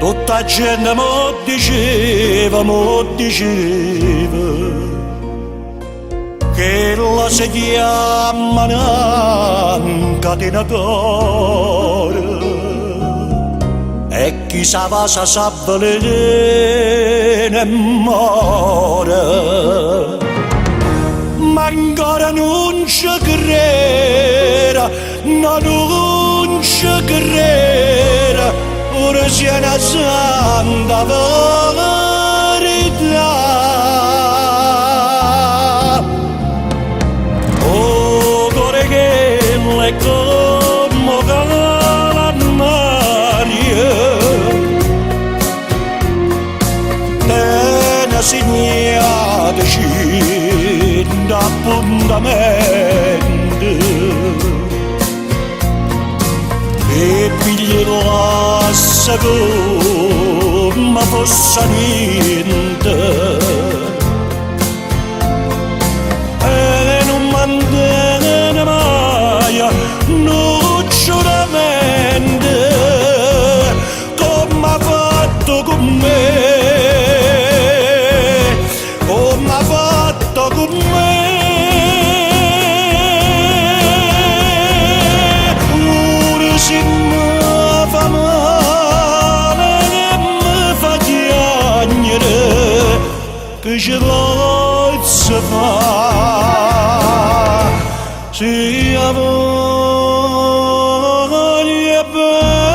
Tutta gente mo diceva che la si chiama un catenatore e chi sa va sa veleno e muore. Ma ancora non ci creda, no, non ci creda, ora sia una santa verità. Oh, cuore che le come calammaria, te ne segnateci d'appuntamento e piglierò come fosse niente e non mantiene mai non giuramento come ha fatto con me, come ha fatto con me. Se mi fa male e mi fa piangere, che ce posso fare se io voglio bene?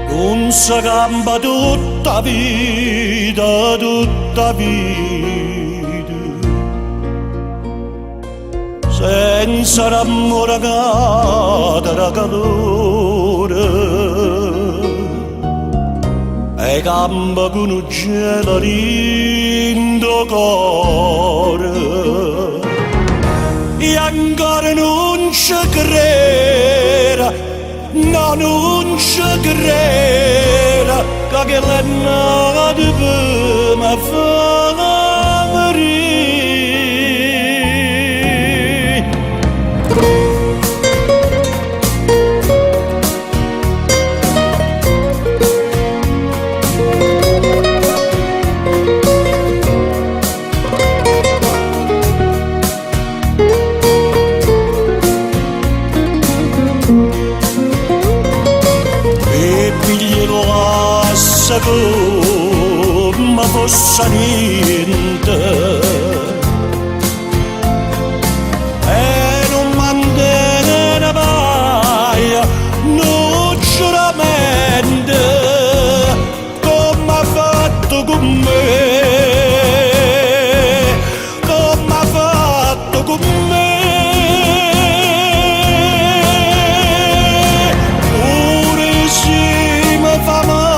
Non si cambia tutta vita, tutta vita, senza l'amore che da calore e cambia con un gelo rindo cuore e ancora non ci creda, no, non ci creda che la notte mi fa morire. E piglierò come fosse niente e non mantiene mai non giuramento come ha fatto con me, come ha fatto con me. Pure se mi fa male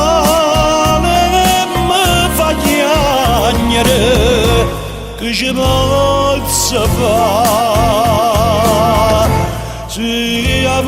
che ci possa fare se io